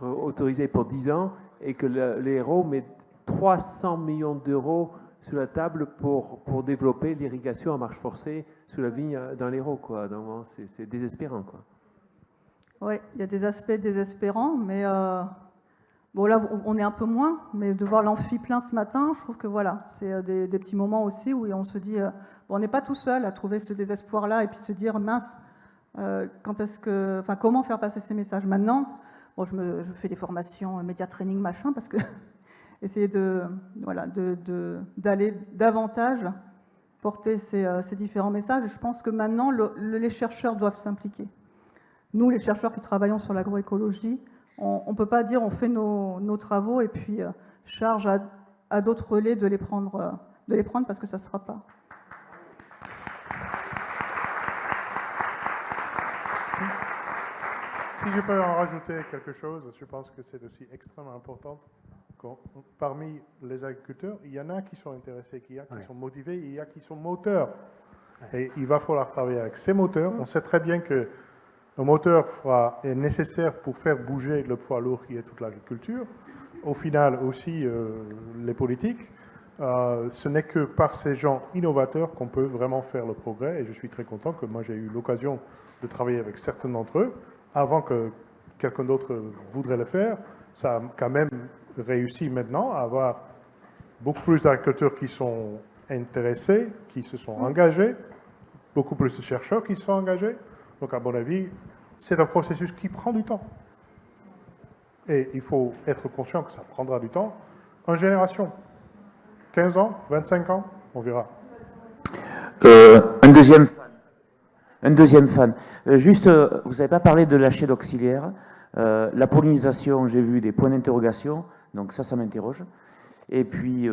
autorisé pour 10 ans et que les héros mettent 300 millions d'euros sur la table pour développer l'irrigation à marche forcée sous la vigne dans l'Hérault, quoi. Donc, c'est désespérant, quoi. Oui, il y a des aspects désespérants, mais bon, là, on est un peu moins, mais de voir l'amphi plein ce matin, je trouve que voilà, c'est des petits moments aussi où on se dit, bon, on n'est pas tout seul à trouver ce désespoir-là et puis se dire, mince, comment faire passer ces messages maintenant? Bon, je fais des formations média training machin parce que essayer d'aller davantage porter ces différents messages. Je pense que maintenant les chercheurs doivent s'impliquer. Nous, les chercheurs qui travaillons sur l'agroécologie, on ne peut pas dire on fait nos travaux et puis charge à d'autres relais de les prendre parce que ça ne se fera pas. Si je peux en rajouter quelque chose, je pense que c'est aussi extrêmement important. Parmi les agriculteurs, il y en a qui sont intéressés, il y a qui sont motivés, il y a qui sont moteurs. Et il va falloir travailler avec ces moteurs. On sait très bien que un moteur est nécessaire pour faire bouger le poids lourd qui est toute l'agriculture. Au final aussi, les politiques. Ce n'est que par ces gens innovateurs qu'on peut vraiment faire le progrès. Et je suis très content que moi j'ai eu l'occasion de travailler avec certains d'entre eux avant que quelqu'un d'autre voudrait le faire. Ça a quand même réussi maintenant à avoir beaucoup plus d'agriculteurs qui sont intéressés, qui se sont engagés, beaucoup plus de chercheurs qui se sont engagés. Donc, à mon avis, c'est un processus qui prend du temps. Et il faut être conscient que ça prendra du temps. En génération, 15 ans, 25 ans, on verra. Un deuxième fan. Juste, vous n'avez pas parlé de la chaîne auxiliaire. La pollinisation, j'ai vu des points d'interrogation, donc ça m'interroge. Et puis,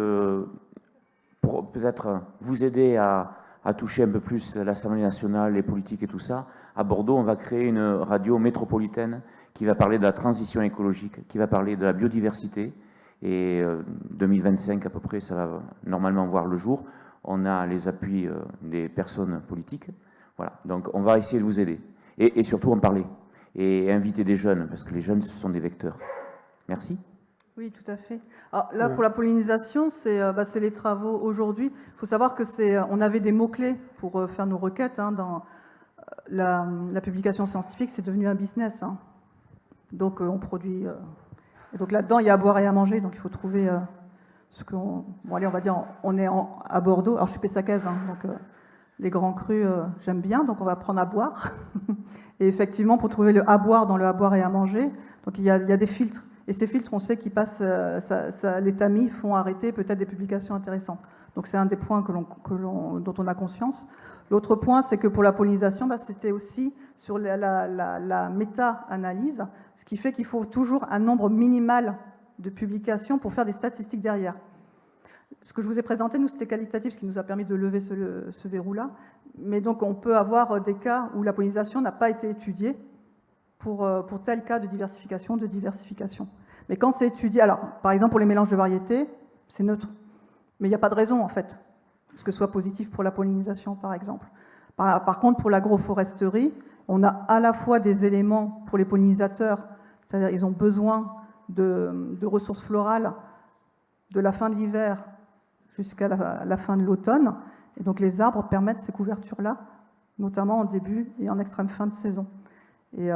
pour peut-être vous aider à toucher un peu plus l'Assemblée nationale, les politiques et tout ça, à Bordeaux, on va créer une radio métropolitaine qui va parler de la transition écologique, qui va parler de la biodiversité. Et 2025 à peu près, ça va normalement voir le jour. On a les appuis des personnes politiques. Voilà, donc on va essayer de vous aider. Et surtout en parler. Et inviter des jeunes, parce que les jeunes, ce sont des vecteurs. Merci. Oui, tout à fait. Alors là, pour la pollinisation, c'est les travaux aujourd'hui. Il faut savoir que on avait des mots-clés pour faire nos requêtes. Dans la publication scientifique, c'est devenu un business. Donc on produit... et donc là-dedans, il y a à boire et à manger. Donc il faut trouver ce qu'on... Bon, allez, on va dire, on est à Bordeaux. Alors je suis pessacaise, donc les grands crus, j'aime bien. Donc on va prendre à boire. Et effectivement, pour trouver le à boire dans le à boire et à manger, donc il y a des filtres. Et ces filtres, on sait qu'ils passent, les tamis font arrêter peut-être des publications intéressantes. Donc c'est un des points dont on a conscience. L'autre point, c'est que pour la pollinisation, c'était aussi sur la méta-analyse, ce qui fait qu'il faut toujours un nombre minimal de publications pour faire des statistiques derrière. Ce que je vous ai présenté, nous, c'était qualitatif, ce qui nous a permis de lever ce verrou-là. Mais donc on peut avoir des cas où la pollinisation n'a pas été étudiée, pour tel cas de diversification. Mais quand c'est étudié, alors par exemple pour les mélanges de variétés, c'est neutre. Mais il n'y a pas de raison en fait, que ce soit positif pour la pollinisation par exemple. Par contre pour l'agroforesterie, on a à la fois des éléments pour les pollinisateurs, c'est-à-dire ils ont besoin de ressources florales de la fin de l'hiver jusqu'à la fin de l'automne. Et donc les arbres permettent ces couvertures-là, notamment en début et en extrême fin de saison. Et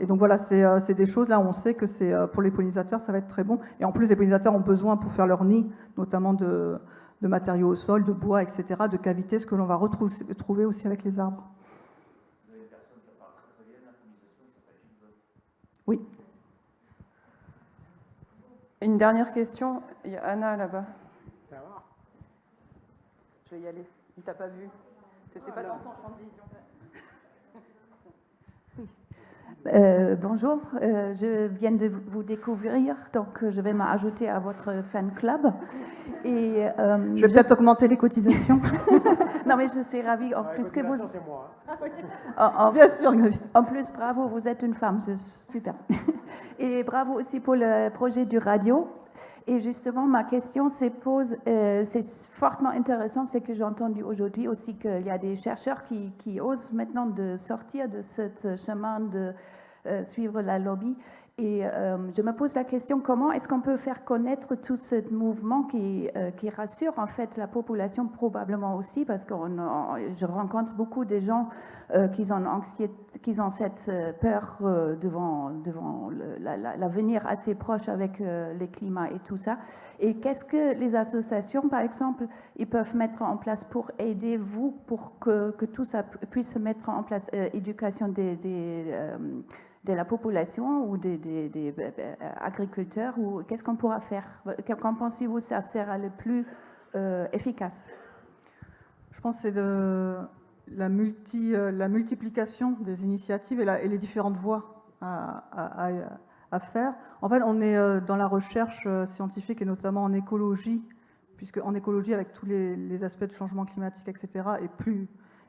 donc voilà, c'est des choses là où on sait que c'est pour les pollinisateurs, ça va être très bon. Et en plus, les pollinisateurs ont besoin pour faire leur nid, notamment de matériaux au sol, de bois, etc., de cavités, ce que l'on va retrouver aussi avec les arbres. Vous avez une personne qui parle très bien de la pollinisation, qui s'appelle Gilles. Oui. Une dernière question, il y a Anna là-bas. Je vais y aller. Il t'a pas vu. C'était pas dans son champ de vision. Bonjour, je viens de vous découvrir, donc je vais m'ajouter à votre fan club. Et, je vais peut-être augmenter les cotisations. Non, mais je suis ravie. En plus que vous. Bien sûr, Xavier. En plus, bravo, vous êtes une femme, super. Et bravo aussi pour le projet du radio. Et justement, ma question se pose, c'est fortement intéressant, c'est que j'ai entendu aujourd'hui aussi qu'il y a des chercheurs qui osent maintenant de sortir de ce chemin de suivre la lobby. Et je me pose la question, comment est-ce qu'on peut faire connaître tout ce mouvement qui rassure en fait la population probablement aussi, parce que je rencontre beaucoup de gens qui ont anxiété, qui ont cette peur devant l'avenir assez proche avec les climats et tout ça. Et qu'est-ce que les associations, par exemple, ils peuvent mettre en place pour aider vous, pour que tout ça puisse se mettre en place, éducation de la population ou des agriculteurs, ou qu'est-ce qu'on pourra faire? Qu'en pensez-vous, ça sera le plus efficace? Je pense que c'est la multiplication des initiatives et les différentes voies à faire. En fait, on est dans la recherche scientifique et notamment en écologie, puisque en écologie, avec tous les aspects de changement climatique, etc.,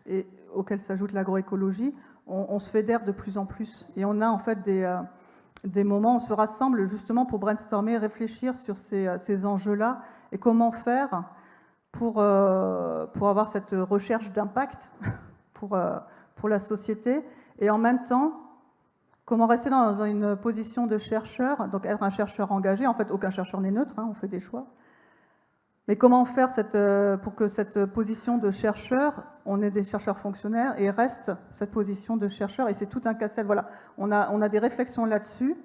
et auxquels s'ajoute l'agroécologie, on se fédère de plus en plus. Et on a en fait des moments où on se rassemble justement pour brainstormer, réfléchir sur ces enjeux-là et comment faire pour avoir cette recherche d'impact pour la société. Et en même temps, comment rester dans une position de chercheur, donc être un chercheur engagé. En fait, aucun chercheur n'est neutre, on fait des choix. Mais comment faire pour que cette position de chercheur, on est des chercheurs fonctionnaires et reste cette position de chercheur, et c'est tout un casse-tête. Voilà, on a des réflexions là-dessus.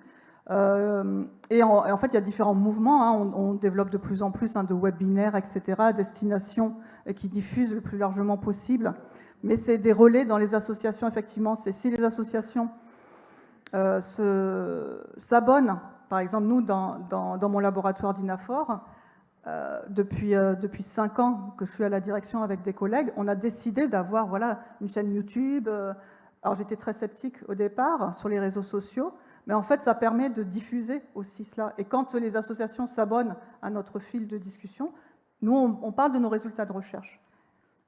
Et en fait, il y a différents mouvements. On développe de plus en plus de webinaires, etc., à destination qui diffusent le plus largement possible. Mais c'est des relais dans les associations, effectivement. C'est si les associations s'abonnent, par exemple, nous, dans mon laboratoire d'INAFOR, depuis 5 ans que je suis à la direction avec des collègues, on a décidé d'avoir une chaîne YouTube. Alors j'étais très sceptique au départ sur les réseaux sociaux, mais en fait ça permet de diffuser aussi cela. Et quand les associations s'abonnent à notre fil de discussion, nous on parle de nos résultats de recherche.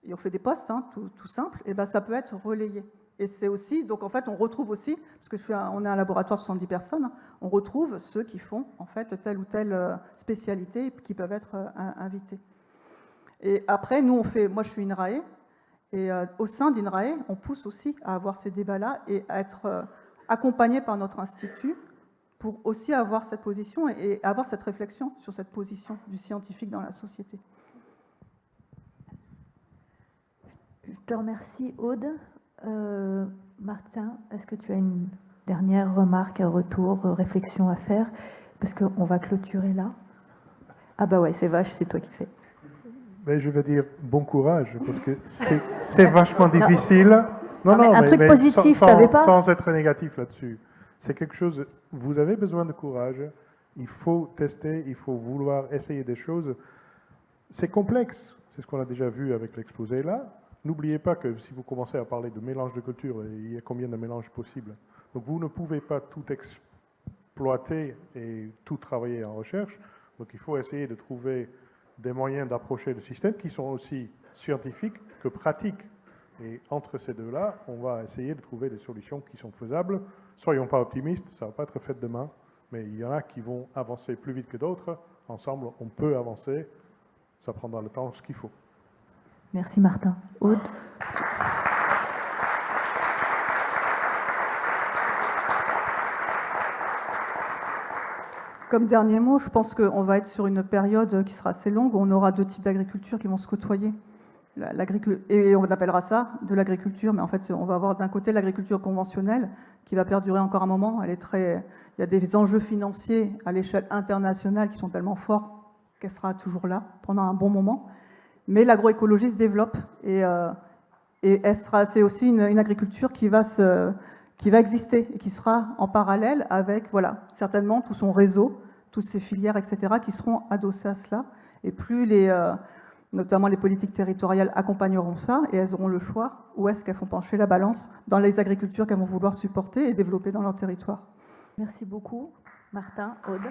Et on fait des posts, tout simple, et ça peut être relayé. Et c'est aussi, donc en fait, on retrouve aussi, parce que on est un laboratoire de 70 personnes, on retrouve ceux qui font en fait telle ou telle spécialité qui peuvent être invités. Et après, nous, moi je suis INRAE, et au sein d'INRAE, on pousse aussi à avoir ces débats-là et à être accompagné par notre institut pour aussi avoir cette position et avoir cette réflexion sur cette position du scientifique dans la société. Je te remercie, Aude. Martin, est-ce que tu as une dernière remarque, un retour, réflexion à faire? Parce qu'on va clôturer là. Ah bah ouais, c'est vache, c'est toi qui fais. Mais je vais dire bon courage, parce que c'est vachement difficile. Non, un truc positif, t'avais pas? Sans être négatif là-dessus. C'est quelque chose, vous avez besoin de courage, il faut tester, il faut vouloir essayer des choses. C'est complexe, c'est ce qu'on a déjà vu avec l'exposé là. N'oubliez pas que si vous commencez à parler de mélange de cultures, il y a combien de mélanges possibles. Donc vous ne pouvez pas tout exploiter et tout travailler en recherche. Donc il faut essayer de trouver des moyens d'approcher le système qui sont aussi scientifiques que pratiques. Et entre ces deux-là, on va essayer de trouver des solutions qui sont faisables. Soyons pas optimistes, ça ne va pas être fait demain, mais il y en a qui vont avancer plus vite que d'autres. Ensemble, on peut avancer. Ça prendra le temps, ce qu'il faut. Merci Martin. Aude. Comme dernier mot, je pense qu'on va être sur une période qui sera assez longue où on aura 2 types d'agriculture qui vont se côtoyer. Et on appellera ça de l'agriculture, mais en fait, on va avoir d'un côté l'agriculture conventionnelle qui va perdurer encore un moment. Il y a des enjeux financiers à l'échelle internationale qui sont tellement forts qu'elle sera toujours là pendant un bon moment. Mais l'agroécologie se développe et c'est aussi une agriculture qui va exister et qui sera en parallèle avec certainement tout son réseau, toutes ces filières, etc., qui seront adossées à cela. Et plus Notamment les politiques territoriales accompagneront ça et elles auront le choix où est-ce qu'elles font pencher la balance dans les agricultures qu'elles vont vouloir supporter et développer dans leur territoire. Merci beaucoup, Martin, Aude.